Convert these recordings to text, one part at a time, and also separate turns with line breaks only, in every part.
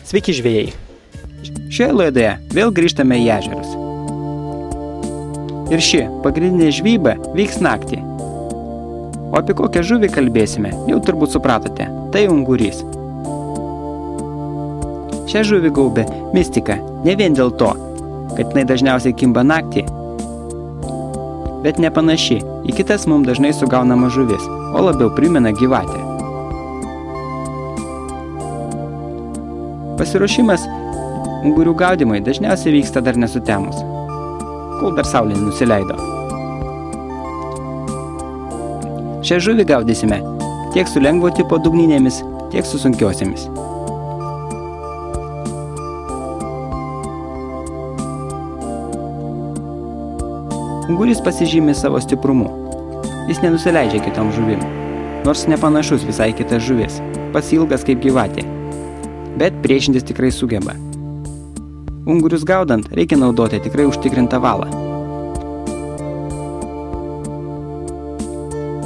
Sveiki žvejai!
Šioje laidoje vėl grįžtame į ežerus. Ir ši pagrindinė žvejyba vyks naktį. O apie kokią žuvį kalbėsime, jau turbūt supratote, tai ungurys. Šią žuvį gaubia mistika ne vien dėl to, kad jinai dažniausiai kimba naktį, bet nepanaši į kitas mums dažnai sugaunama žuvis, o labiau primena gyvatę. Pasiruošimas ungurių gaudymui dažniausiai vyksta dar nesutemus, kol dar saulė nusileido. Šią žuvį gaudysime tiek su lengvo tipo dugninėmis, tiek su sunkiosiamis. Ungurys pasižymi savo stiprumu. Jis nenusileidžia kitom žuvim, nors nepanašus visai kitas žuvis, pats ilgas kaip gyvatė, bet priešintis tikrai sugeba. Ungurius gaudant reikia naudoti tikrai užtikrintą valą.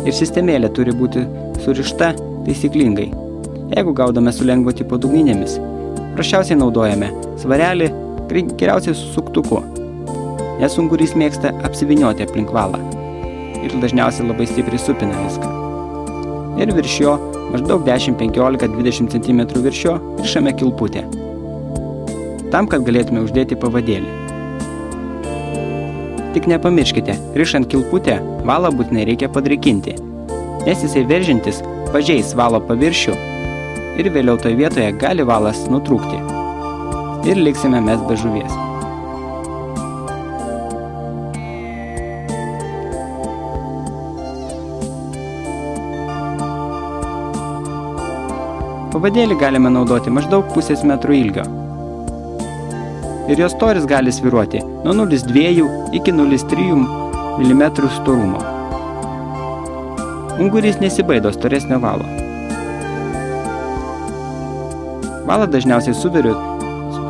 Ir sistemėlė turi būti surišta taisyklingai. Jeigu gaudome su lengvo tipo dugninėmis, prasčiausiai naudojame svarelį, geriausiai su suktuku, nes ungurys mėgsta apsivynioti aplink valą ir dažniausiai labai stipriai supina viską. Ir virš jo, maždaug 10, 15, 20 cm virš jo, rišame kilputę, tam, kad galėtume uždėti pavadėlį. Tik nepamirškite, rišant kilputę, valą būtinai reikia padrėkinti, nes jisai veržintis pažeis valo paviršių ir vėliau toje vietoje gali valas nutrūkti. Ir liksime mes be žuvies. Pavadėlį galime naudoti maždaug 0,5 metro ilgio. Ir jos storis gali svyruoti nuo 0,2 iki 0,3 mm storumo. Ungurys nesibaido storesnio valo. Valą dažniausiai suveriu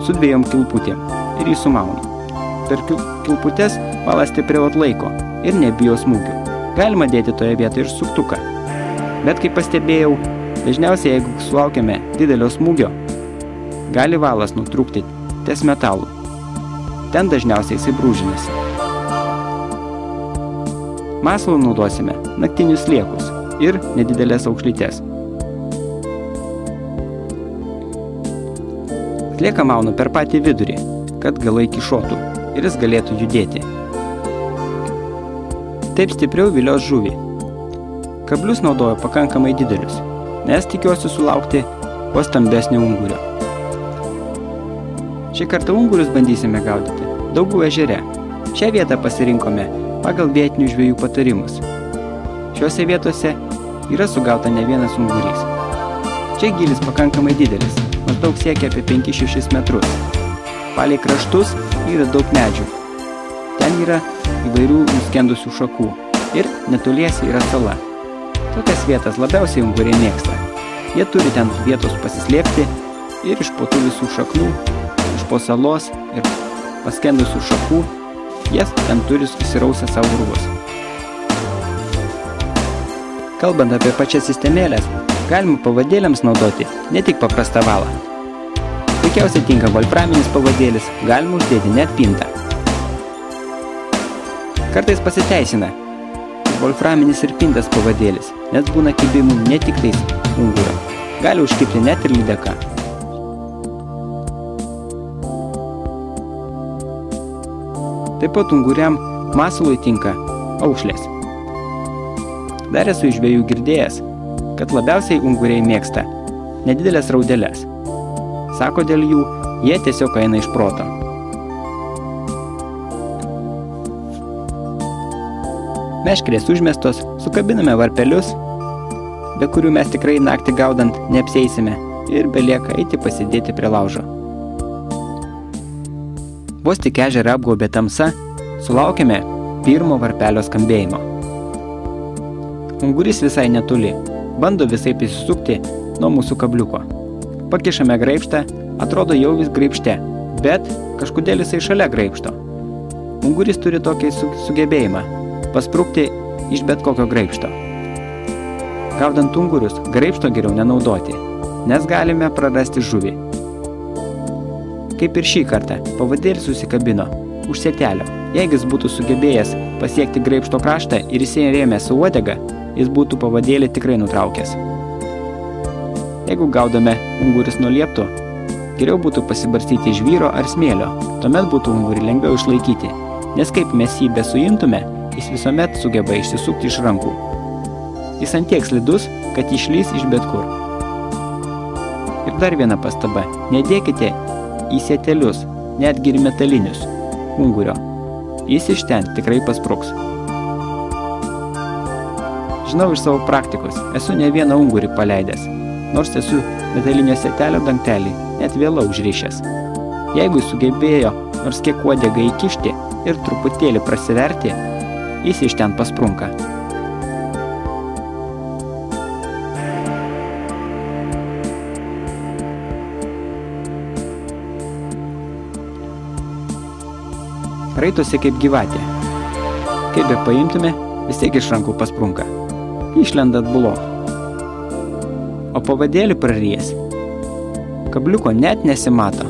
su 2 kilputėm ir jį sumaunu. Per kilputes valą stipriau atlaiko ir nebijo smūgių. Galima dėti toje vietoje ir suktuką. Bet kaip pastebėjau, dažniausiai, jeigu sulaukiame didelio smūgio, gali valas nutrūkti ties metalų. Ten dažniausiai jisai brūžinasi. Masalų naudosime naktinius sliekus ir nedidelės aukšlytes. Slieką maunu per patį vidurį, kad galai kišotų ir jis galėtų judėti. Taip stipriau vilios žuvį. Kablius naudoju pakankamai didelius, nes tikiuosi sulaukti kuo stambesnio ungurio. Šį kartą ungurius bandysime gaudyti Daugų ežere. Šią vietą pasirinkome pagal vietinių žvejų patarimus. Šiuose vietose yra sugauta ne vienas ungurys. Čia gylis pakankamai didelis, maždaug siekia apie 5-6 metrus. Palei kraštus yra daug medžių. Ten yra įvairių nuskendusių šakų ir netoliese yra sala. Tokias vietas labiausiai unguriai mėgsta. Jie turi ten vietos pasislėpti ir iš po tų visų šaknų, iš po salos ir paskendusių šakų, jas ten turi įsirausę savo urvus. Kalbant apie pačias sistemėlės, galima pavadėliams naudoti ne tik paprastą valą. Puikiausiai tinka volframinis pavadėlis, galima uždėti net pintą. Kartais pasiteisina volframinis ir pintas pavadėlis, nes būna kibimų ne tik tais ungurio. Gali užkibti net ir lydeka. Taip pat unguriam masalui tinka aušlės. Dar esu iš žvejų girdėjęs, kad labiausiai unguriai mėgsta nedidelės raudeles. Sako, dėl jų jie tiesiog eina iš proto. Meškerės užmestos, sukabiname varpelius, be kurių mes tikrai naktį gaudant neapsieisime ir belieka eiti pasidėti prie laužo. Vos tik ežerą apgaubė tamsa, sulaukėme pirmo varpelio skambėjimo. Ungurys visai netoli, bando visaip įsisukti nuo mūsų kabliuko. Pakišame graibštą, atrodo jau vis graibšte, bet kažkodėl jisai šalia graibšto. Ungurys turi tokį sugebėjimą pasprukti iš bet kokio graibšto. Gaudant ungurius, graibšto geriau nenaudoti, nes galime prarasti žuvį. Kaip ir šį kartą, pavadėlis susikabino už sietelio. Jeigu jis būtų sugebėjęs pasiekti graibšto kraštą ir įsirėmęs su uodega, jis būtų pavadėlį tikrai nutraukęs. Jeigu gaudome unguris nuo liepto, geriau būtų pasibarstyti žvyro ar smėlio, tuomet būtų ungurį lengviau išlaikyti, nes kaip mes jį besuimtume, jis visuomet sugeba išsisukti iš rankų. Jis antiek slidus, kad išlys iš bet kur. Ir dar viena pastaba, nedėkite į sietelius, netgi ir metalinius, ungurio. Jis iš ten tikrai paspruks. Žinau iš savo praktikos, esu ne vieną ungurį paleidęs, nors esu metalinio sietelio dangtelį net vėliau užrišęs. Jeigu jis sugebėjo nors kiek uodegą įkišti ir truputėlį prasiverti, jis iš ten pasprunka. Raitosi kaip gyvatė. Kaip be paimtume, vis tiek iš rankų pasprunka. Išlenda atbulon. O pavadėlį prarijęs. Kabliuko net nesimato.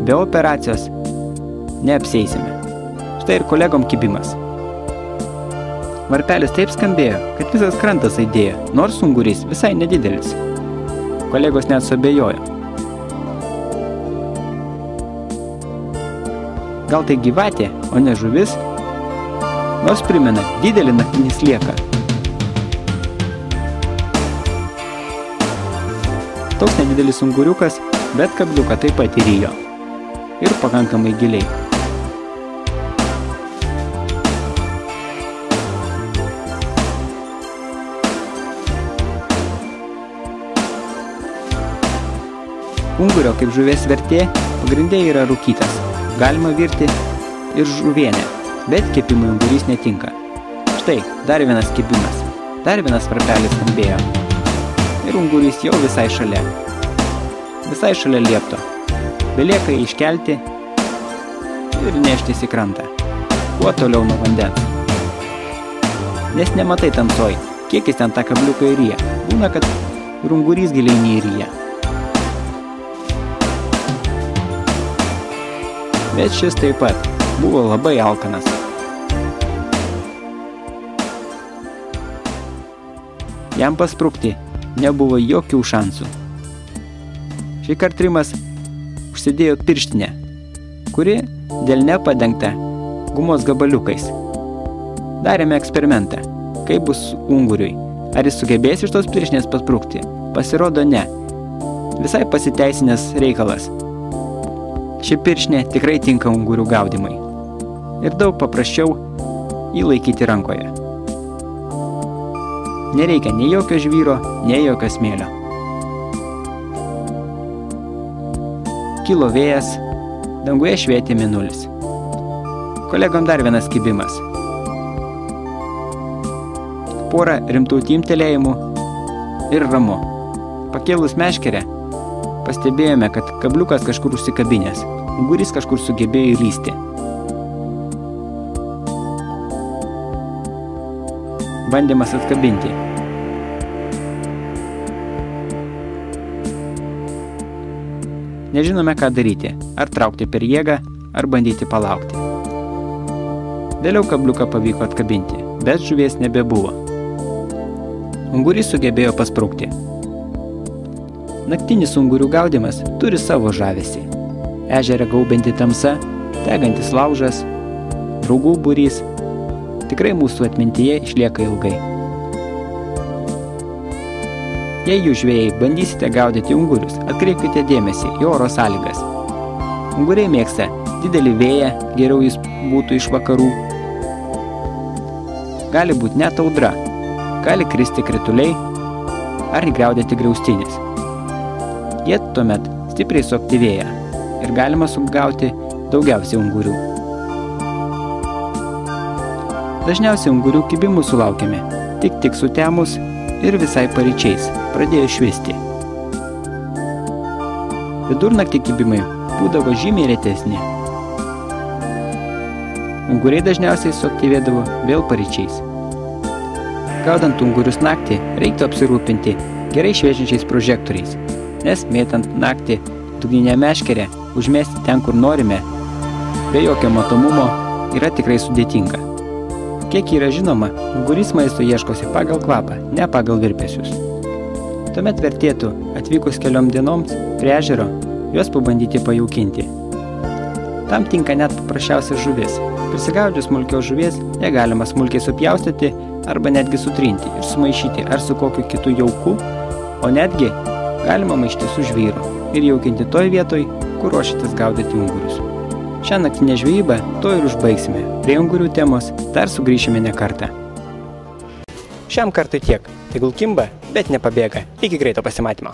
Be operacijos neapsieisime. Štai ir kolegom kibimas. Varpelis taip skambėjo, kad visas krantas aidėjo, nors ungurys visai nedidelis. Kolegos net suabejojo. Gal tai gyvatė, o ne žuvis? Nors primena didelį naktinį slieką. Toks nedidelis unguriukas, bet kabliuką taip pat įrijo. Ir pakankamai giliai. Ungurio kaip žuvies vertė pagrindė yra rūkytas. Galima virti ir žuvienę, bet kepimui ungurys netinka. Štai, dar vienas kepimas, dar vienas varpelis skambėjo. Ir ungurys jau visai šalia. Visai šalia liepto. Belieka iškelti ir neštis į krantą. Kuo toliau nuo vandens. Nes nematai tamsoj, kiek jis ten tą kabliuką įryja. Būna, kad ir ungurys giliai neįryja. Bet šis taip pat buvo labai alkanas. Jam pasprukti nebuvo jokių šansų. Šįkart Rimas užsidėjo pirštinę, kuri delne padengta gumos gabaliukais. Darėme eksperimentą, kaip bus unguriui. Ar jis sugebės iš tos pirštinės pasprukti? Pasirodo ne. Visai pasiteisinęs reikalas. Ši pirštinė tikrai tinka ungurių gaudymai. Ir daug paprasčiau jį laikyti rankoje. Nereikia nei jokio žvyro, nei jokio smėlio. Kilo vėjas, danguje švietė mėnulis. Kolegom dar vienas kibimas. Porą rimtų timtelėjimų ir ramu. Pakėlus meškerę, pastebėjome, kad kabliukas kažkur užsikabinęs, ungurys kažkur sugebėjo įlysti. Bandymas atkabinti. Nežinome, ką daryti, ar traukti per jėgą, ar bandyti palaukti. Vėliau kabliuką pavyko atkabinti, bet žuvies nebebuvo. Ungurys sugebėjo pasprukti. Naktinis ungurių gaudymas turi savo žavesį. Ežerą gaubianti tamsa, degantis laužas, draugų būrys tikrai mūsų atmintyje išlieka ilgai. Jei jūs žvejai bandysite gaudyti ungurius, atkreipkite dėmesį į oro sąlygas. Unguriai mėgsta didelį vėją, geriau jis būtų iš vakarų. Gali būti net audra, gali kristi krituliai ar įgriaudėti griaustinis. Jie tuomet stipriai suaktyvėja ir galima sugauti daugiausiai ungurių. Dažniausiai ungurių kibimų sulaukiame tik sutemus ir visai paryčiais pradėjo švisti. Vidurnaktį kibimai būdavo žymiai retesni. Unguriai dažniausiai suaktyvėdavo vėl paryčiais. Gaudant ungurius naktį reiktų apsirūpinti gerai šviečiančiais prožektoriais, nes mėtant naktį dugninę meškerę užmesti ten, kur norime, be jokio matomumo, yra tikrai sudėtinga. Kiek yra žinoma, ungurys maisto ieškosi pagal kvapą, ne pagal virpesius. Tuomet vertėtų, atvykus keliom dienoms prie ežero, juos pabandyti pajaukinti. Tam tinka net paprasčiausia žuvis. Prisigaudžius smulkios žuvies, ją galima smulkiai supjaustyti arba netgi sutrinti ir sumaišyti ar su kokiu kitu jauku, o netgi galima maišti su žvyru ir jaukinti toj vietoj, kur ruošitės gaudyti ungurius. Šią naktinę žvejybą to ir užbaigsime. Prie ungurių temos dar sugrįšime ne kartą. Šiam kartui tiek. Tegul kimba, bet nepabėga. Iki greito pasimatymo.